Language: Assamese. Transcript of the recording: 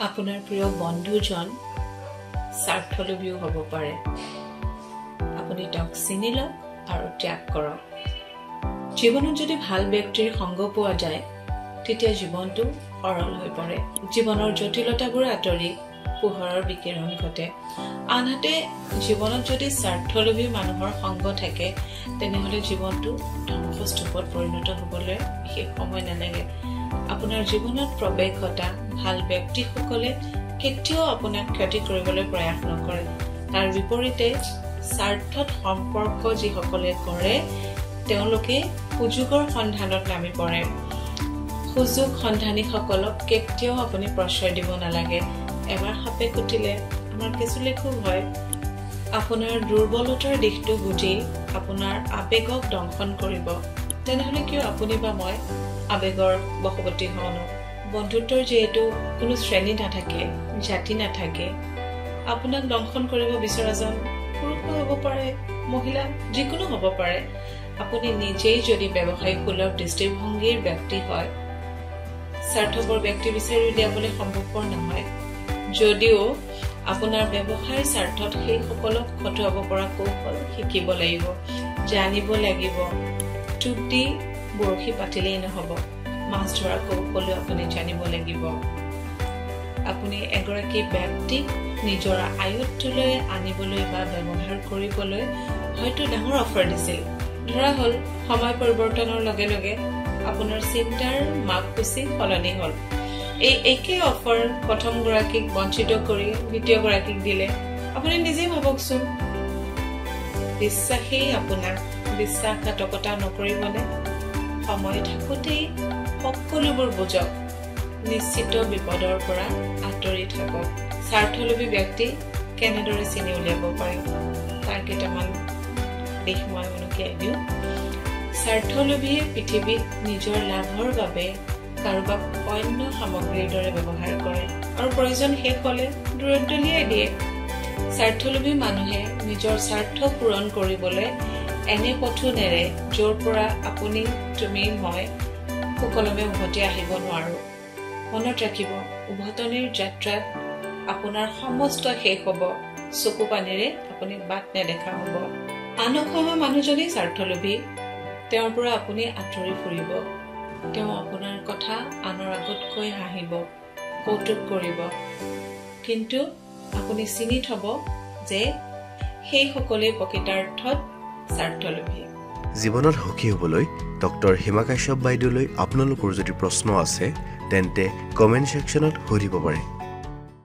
আপোনাৰ প্ৰিয় বন্ধুজন স্বাৰ্থলোভীও হ'ব পাৰে। আপুনি তেওঁক চিনি লওক আৰু ত্যাগ কৰক। জীৱনত যদি ভাল ব্যক্তিৰ সংগ পোৱা যায় তেতিয়া জীৱনটো সৰল হৈ পৰে। জীৱনৰ জটিলতাবোৰ আঁতৰি পোহৰৰ বিকিৰণ ঘটে। আনহাতে জীৱনত যদি স্বাৰ্থলোভী মানুহৰ সংগ থাকে তেনেহ'লে জীৱনটো ধ্বংসস্তূপত পৰিণত হ'বলৈ বিশেষ সময় নালাগে। আপোনাৰ জীৱনত প্ৰৱেশ ঘটা ভাল ব্যক্তিসকলে কেতিয়াও আপোনাক ক্ষতি কৰিবলৈ প্ৰয়াস নকৰে। তাৰ বিপৰীতে স্বাৰ্থত সম্পৰ্ক যিসকলে কৰে তেওঁলোকে সুযোগৰ সন্ধানত নামি পৰে। সুযোগ সন্ধানীসকলক কেতিয়াও আপুনি প্ৰশ্ৰয় দিব নালাগে। এবাৰ সাপে কুটিলে আমাৰ কেঁচুলে খুব হয়। আপোনাৰ দুৰ্বলতাৰ দিশটো বুজি আপোনাৰ আৱেগক দংশন কৰিব। তেনেহ'লে কিয় আপুনি বা মই আৱেগৰ বশৱৰ্তী হওঁ? বন্ধুত্বৰ যিহেতু কোনো শ্ৰেণী নাথাকে, জাতি নাথাকে, আপোনাক দংশন কৰিব বিচৰাজন পুৰুষ হ'ব পাৰে, মহিলা যিকোনো হ'ব পাৰে। আপুনি নিজেই যদি ব্যৱসায়িক সুলভ দৃষ্টিভংগীৰ ব্যক্তি হয়, স্বাৰ্থপৰ ব্যক্তি বিচাৰি উলিয়াবলৈ সম্ভৱপৰ নহয়। যদিও আপোনাৰ ব্যৱসায়ৰ স্বাৰ্থত সেইসকলক খটুৱাব পৰা কৌশল শিকিব লাগিব, জানিব লাগিব। টোপ দি বৰশী পাতিলেই নহ'ব, মাছ ধৰা কৌশলো আপুনি জানিব লাগিব। আপুনি এগৰাকী ব্যক্তিক নিজৰ আয়ত্তলৈ আনিবলৈ বা ব্যৱহাৰ কৰিবলৈ হয়তো ডাঙৰ অফাৰ দিছিল। ধৰা হ'ল সময় পৰিৱৰ্তনৰ লগে লগে আপোনাৰ চিন্তাৰ মাপসূচী সলনি হ'ল। এই একে অফাৰ প্ৰথমগৰাকীক বঞ্চিত কৰি দ্বিতীয়গৰাকীক দিলে। আপুনি নিজেই ভাবকচোন, বিশ্বাসেই আপোনাক বিশ্বাসঘাতকতা নকৰিবনে? সময় থাকোঁতেই সকলোবোৰ বুজক, নিশ্চিত বিপদৰ পৰা আঁতৰি থাকক। স্বাৰ্থলোভী ব্যক্তি কেনেদৰে চিনি উলিয়াব পাৰে তাৰ কেইটামান দিশ মই উনুকিয়াই দিওঁ। স্বাৰ্থলোভীয়ে পৃথিৱীত নিজৰ লাভৰ বাবে কাৰোবাক অন্য সামগ্ৰীৰ দৰে ব্যৱহাৰ কৰে আৰু প্ৰয়োজন শেষ হ'লে দূৰত দলিয়াই দিয়ে। স্বাৰ্থলোভী মানুহে নিজৰ স্বাৰ্থ পূৰণ কৰিবলৈ এনে পথো নেৰে য'ৰ পৰা আপুনি, তুমি, মই সুকলমে উভতি আহিব নোৱাৰো। মনত ৰাখিব, উভতনিৰ যাত্ৰাত আপোনাৰ সমস্ত শেষ হ'ব, চকু পানীৰে আপুনি বাট নেদেখা হ'ব। আনসহ মানুহজনেই স্বাৰ্থলোভী, তেওঁৰ পৰা আপুনি আঁতৰি ফুৰিব। তেওঁ আপোনাৰ কথা আনৰ আগত কৈ হাঁহিব, কৌতুক কৰিব, কিন্তু আপুনি চিনি থ'ব যে সেইসকলেই প্ৰকৃতাৰ্থত স্বাৰ্থলোভী। জীৱনত সুখী হ'বলৈ ডক্টৰ হিমা কাশ্যপ বাইদেউলৈ আপোনালোকৰ যদি প্ৰশ্ন আছে তেন্তে কমেণ্ট ছেকশ্যনত সুধিব পাৰে।